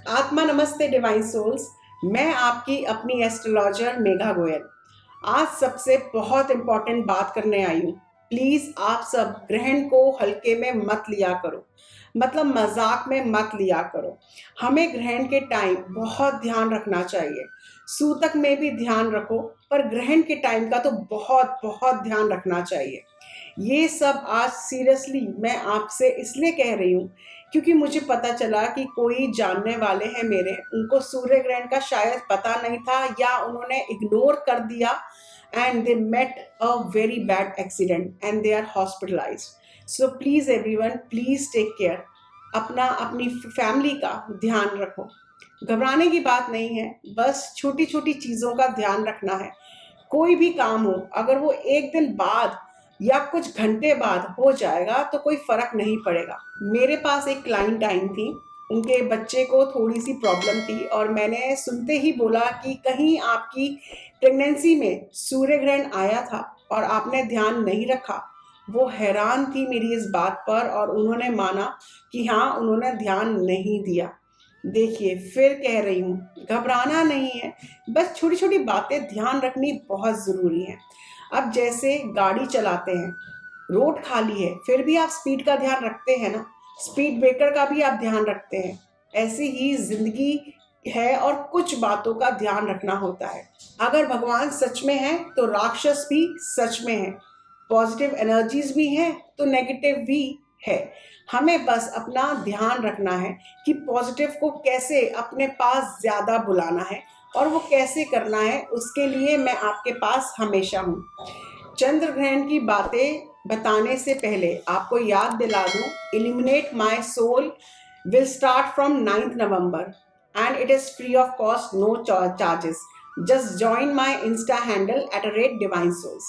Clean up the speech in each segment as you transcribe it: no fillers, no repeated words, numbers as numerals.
आत्मा नमस्ते divine souls. मैं आपकी अपनी एस्ट्रोलॉजर मेघा गोयल आज सबसे बहुत इंपॉर्टेंट बात करने आई हूँ। प्लीज आप सब ग्रहण को हल्के में मत लिया करो, मतलब मजाक में मत लिया करो। हमें ग्रहण के टाइम बहुत ध्यान रखना चाहिए। सूतक में भी ध्यान रखो, पर ग्रहण के टाइम का तो बहुत बहुत ध्यान रखना चाहिए। ये सब आज सीरियसली मैं आपसे इसलिए कह रही हूँ क्योंकि मुझे पता चला कि कोई जानने वाले हैं मेरे, उनको सूर्य ग्रहण का शायद पता नहीं था या उन्होंने इग्नोर कर दिया and they met a very bad accident and they are hospitalised. So please everyone, please take care. अपना अपनी फैमिली का ध्यान रखो। घबराने की बात नहीं है, बस छोटी छोटी चीज़ों का ध्यान रखना है। कोई भी काम हो, अगर वो एक दिन बाद या कुछ घंटे बाद हो जाएगा तो कोई फर्क नहीं पड़ेगा। मेरे पास एक क्लाइंट आई थी, उनके बच्चे को थोड़ी सी प्रॉब्लम थी और मैंने सुनते ही बोला कि कहीं आपकी प्रेगनेंसी में सूर्य ग्रहण आया था और आपने ध्यान नहीं रखा। वो हैरान थी मेरी इस बात पर और उन्होंने माना कि हाँ, उन्होंने ध्यान नहीं दिया। देखिए, फिर कह रही हूँ, घबराना नहीं है, बस छोटी छोटी बातें ध्यान रखनी बहुत ज़रूरी है। अब जैसे गाड़ी चलाते हैं, रोड खाली है फिर भी आप स्पीड का ध्यान रखते हैं ना, स्पीड ब्रेकर का भी आप ध्यान रखते हैं। ऐसी ही जिंदगी है और कुछ बातों का ध्यान रखना होता है। अगर भगवान सच में है तो राक्षस भी सच में है, पॉजिटिव एनर्जीज भी हैं तो नेगेटिव भी है। हमें बस अपना ध्यान रखना है कि पॉजिटिव को कैसे अपने पास ज़्यादा बुलाना है और वो कैसे करना है, उसके लिए मैं आपके पास हमेशा हूँ। चंद्र ग्रहण की बातें बताने से पहले आपको याद दिला दूँ, illuminate my soul will start from 9th November and it is free of cost, no charges. Just join my insta handle @divine souls।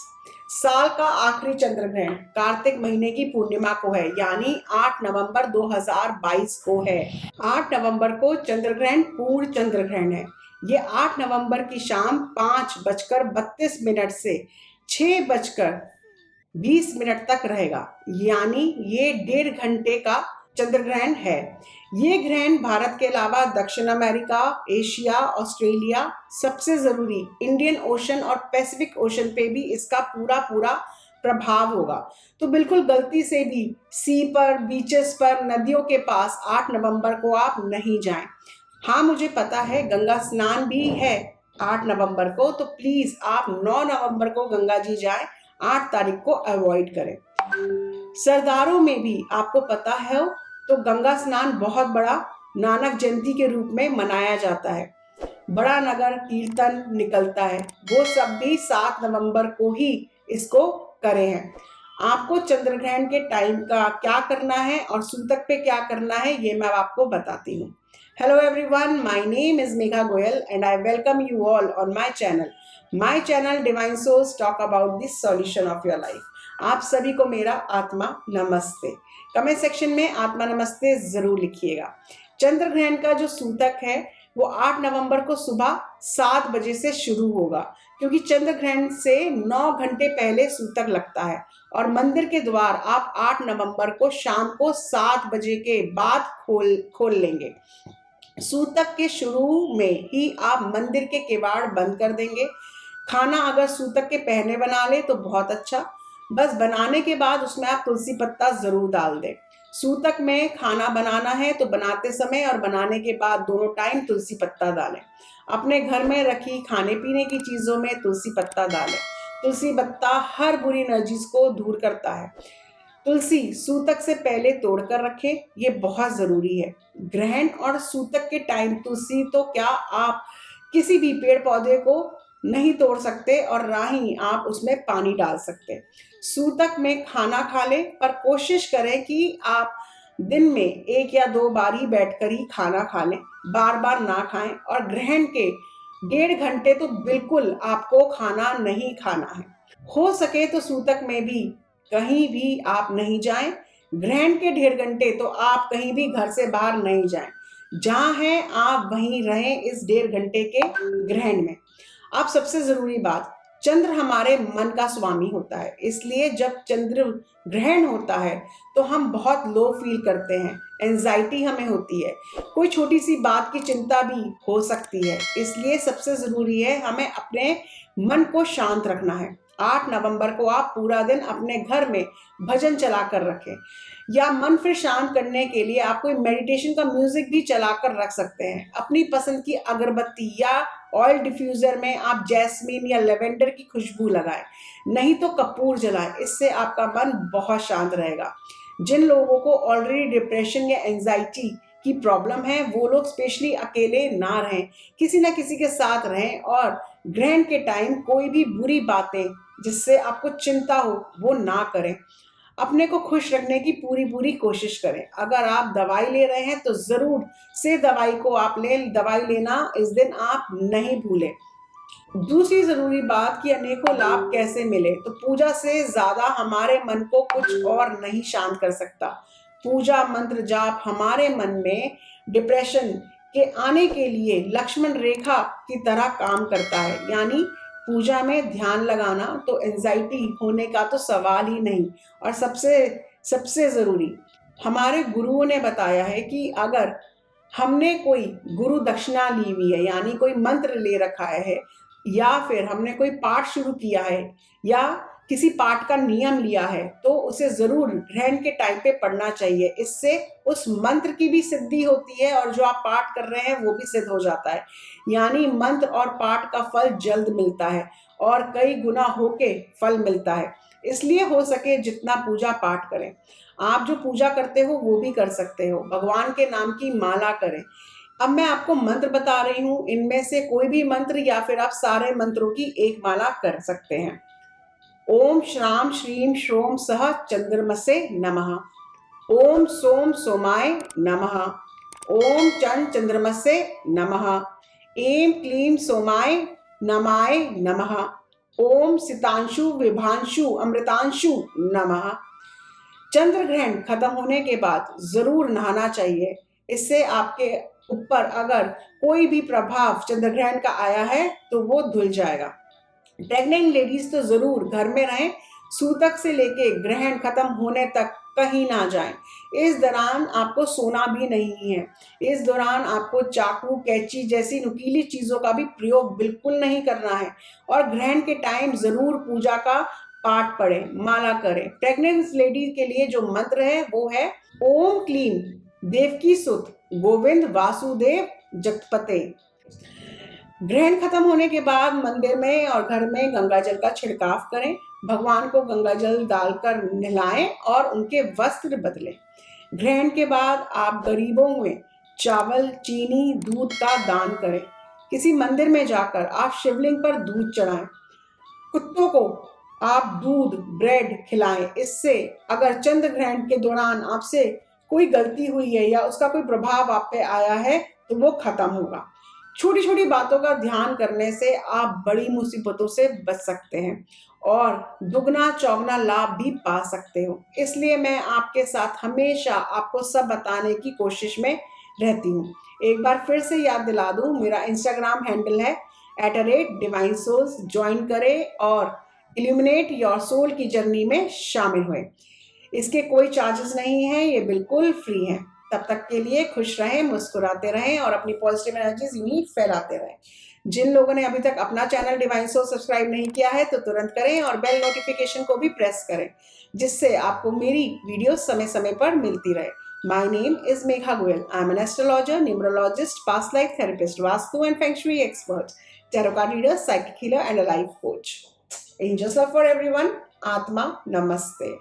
साल का आखिरी चंद्र ग्रहण कार्तिक महीने की पूर्णिमा को है, यानी 8 नवंबर 2022 को है। 8 नवंबर को चंद्र ग्रहण पूर्ण चंद्र ग्रहण है। ये 8 नवंबर की शाम 5:32 से 6:20 तक रहेगा, यानी ये 1.5 घंटे का चंद्र ग्रहण है। ये ग्रहण भारत के अलावा दक्षिण अमेरिका, एशिया, ऑस्ट्रेलिया, सबसे जरूरी इंडियन ओशन और पैसिफिक ओशन पे भी इसका पूरा पूरा प्रभाव होगा। तो बिल्कुल गलती से भी सी पर, बीचेस पर, नदियों के पास 8 नवंबर को आप नहीं जाएं। हाँ, मुझे पता है गंगा स्नान भी है 8 नवंबर को, तो प्लीज आप 9 नवंबर को गंगा जी जाएं, 8 तारीख को अवॉइड करें। सरदारों में भी आपको पता है तो गंगा स्नान बहुत बड़ा नानक जयंती के रूप में मनाया जाता है। बड़ा नगर कीर्तन निकलता है, वो सब भी 7 नवंबर को ही इसको करे हैं। आपको चंद्र ग्रहण के टाइम का क्या करना है और सूतक पे क्या करना है, ये मैं आपको बताती हूँ। Hello everyone, my name is Megha Goyal and I welcome you all on my channel. My channel divine souls talk about this solution of your life. आप सभी को मेरा आत्मा नमस्ते। कमेंट सेक्शन में आत्मा नमस्ते जरूर लिखिएगा। चंद्र ग्रहण का जो सूतक है वो 8 नवंबर को सुबह 7 बजे से शुरू होगा, क्योंकि चंद्र ग्रहण से 9 घंटे पहले सूतक लगता है और मंदिर के द्वार आप 8 नवंबर को शाम को 7 बजे के बाद खोल लेंगे। सूतक के शुरू में ही आप मंदिर के किवाड़ बंद कर देंगे। खाना अगर सूतक के पहले बना ले तो बहुत अच्छा, बस बनाने के बाद उसमें आप तुलसी पत्ता जरूर डाल दें। सूतक में खाना बनाना है तो बनाते समय और बनाने के बाद दोनों टाइम तुलसी पत्ता डालें। अपने घर में रखी खाने पीने की चीज़ों में तुलसी पत्ता डालें। तुलसी पत्ता हर बुरी एनर्जीज को दूर करता है। तुलसी सूतक से पहले तोड़कर रखें, ये बहुत ज़रूरी है। ग्रहण और सूतक के टाइम तुलसी तो क्या, आप किसी भी पेड़ पौधे को नहीं तोड़ सकते और ना ही आप उसमें पानी डाल सकते। सूतक में खाना खा लें, पर कोशिश करें कि आप दिन में 1 या 2 बार ही बैठकर ही खाना खा लें, बार बार ना खाएं। और ग्रहण के 1.5 घंटे तो बिल्कुल आपको खाना नहीं खाना है। हो सके तो सूतक में भी कहीं भी आप नहीं जाएं। ग्रहण के 1.5 घंटे तो आप कहीं भी घर से बाहर नहीं जाएं। जहां हैं आप वहीं रहें इस 1.5 घंटे के ग्रहण में। अब सबसे जरूरी बात, चंद्र हमारे मन का स्वामी होता है, इसलिए जब चंद्र ग्रहण होता है तो हम बहुत लो फील करते हैं, एंजाइटी हमें होती है, कोई छोटी सी बात की चिंता भी हो सकती है। इसलिए सबसे ज़रूरी है हमें अपने मन को शांत रखना है। 8 नवंबर को आप पूरा दिन अपने घर में भजन चला कर रखें, या मन फिर शांत करने के लिए आप कोई मेडिटेशन का म्यूजिक भी चला कर रख सकते हैं। अपनी पसंद की अगरबत्ती या ऑयल डिफ्यूज़र में आप जैस्मीन या लेवेंडर की खुशबू लगाएं, नहीं तो कपूर जलाएं। इससे आपका मन बहुत शांत रहेगा। जिन लोगों को ऑलरेडी डिप्रेशन या एंजाइटी की प्रॉब्लम है, वो लोग स्पेशली अकेले ना रहें, किसी ना किसी के साथ रहें, और ग्रहण के टाइम कोई भी बुरी बातें जिससे आपको चिंता हो वो ना करें। अपने को खुश रखने की पूरी पूरी कोशिश करें। अगर आप दवाई ले रहे हैं तो ज़रूर से दवाई को आप लें, दवाई लेना इस दिन आप नहीं भूलें। दूसरी ज़रूरी बात कि अनेकों लाभ कैसे मिले, तो पूजा से ज़्यादा हमारे मन को कुछ और नहीं शांत कर सकता। पूजा मंत्र जाप हमारे मन में डिप्रेशन के आने के लिए लक्ष्मण रेखा की तरह काम करता है। यानी पूजा में ध्यान लगाना तो एंजाइटी होने का तो सवाल ही नहीं। और सबसे सबसे ज़रूरी, हमारे गुरुओं ने बताया है कि अगर हमने कोई गुरु दक्षिणा ली हुई है, यानी कोई मंत्र ले रखा है, या फिर हमने कोई पाठ शुरू किया है, या किसी पाठ का नियम लिया है, तो उसे ज़रूर ग्रहण के टाइम पे पढ़ना चाहिए। इससे उस मंत्र की भी सिद्धि होती है और जो आप पाठ कर रहे हैं वो भी सिद्ध हो जाता है। यानी मंत्र और पाठ का फल जल्द मिलता है और कई गुना होके फल मिलता है। इसलिए हो सके जितना पूजा पाठ करें। आप जो पूजा करते हो वो भी कर सकते हो, भगवान के नाम की माला करें। अब मैं आपको मंत्र बता रही हूँ, इनमें से कोई भी मंत्र या फिर आप सारे मंत्रों की एक माला कर सकते हैं। ओम श्राम श्रीम श्रोम सह चंद्रमसे नमः। ओम सोम सोमाय नमः। ओम चं चंद्रमसे नमः। ऐं क्लीं सोमाय नमाय नमः। ओम सितांशु विभांशु अमृतांशु नमः। चंद्र ग्रहण खत्म होने के बाद जरूर नहाना चाहिए। इससे आपके ऊपर अगर कोई भी प्रभाव चंद्र ग्रहण का आया है तो वो धुल जाएगा। प्रेग्नेंट लेडीज तो जरूर घर में रहें, सूतक से लेके ग्रहण खत्म होने तक कहीं ना जाएं। इस दौरान आपको सोना भी नहीं है। इस दौरान आपको चाकू कैंची जैसी नुकीली चीज़ों का भी प्रयोग बिल्कुल नहीं करना है। और ग्रहण के टाइम ज़रूर पूजा का पाठ पढ़ें, माला करें। प्रेग्नेंट लेडी के लिए जो मंत्र है वो है ओम क्लीं देवकी सुत गोविंद वासुदेव जगतपते। ग्रहण खत्म होने के बाद मंदिर में और घर में गंगा जल का छिड़काव करें। भगवान को गंगा जल डालकर नहलाएं और उनके वस्त्र बदलें। ग्रहण के बाद आप गरीबों में चावल, चीनी, दूध का दान करें। किसी मंदिर में जाकर आप शिवलिंग पर दूध चढ़ाएं। कुत्तों को आप दूध, ब्रेड खिलाएं। इससे अगर चंद्र ग्रहण के दौरान आपसे कोई गलती हुई है या उसका कोई प्रभाव आप पे आया है तो वो खत्म होगा। छोटी छोटी बातों का ध्यान करने से आप बड़ी मुसीबतों से बच सकते हैं और दुगना चौगना लाभ भी पा सकते हो। इसलिए मैं आपके साथ हमेशा आपको सब बताने की कोशिश में रहती हूँ। एक बार फिर से याद दिला दूँ, मेरा इंस्टाग्राम हैंडल है @divine_souls। ज्वाइन करें और इल्यूमिनेट योर सोल की जर्नी में शामिल हुए। इसके कोई चार्जेस नहीं हैं, ये बिल्कुल फ्री हैं। तब तक के लिए खुश रहें, मुस्कुराते रहें और अपनी पॉजिटिव एनर्जीज यूं ही फैलाते रहें। जिन लोगों ने अभी तक अपना चैनल डिवाइन सोल सब्सक्राइब नहीं किया है तो तुरंत करें और बेल नोटिफिकेशन को भी प्रेस करें, जिससे आपको मेरी वीडियो समय समय पर मिलती रहे। My name is Megha Goyal. I am an astrologer, numerologist, past life therapist, vastu and feng shui expert, tarot card reader, psychic healer and a life coach. Angels love for everyone. आत्मा नमस्ते।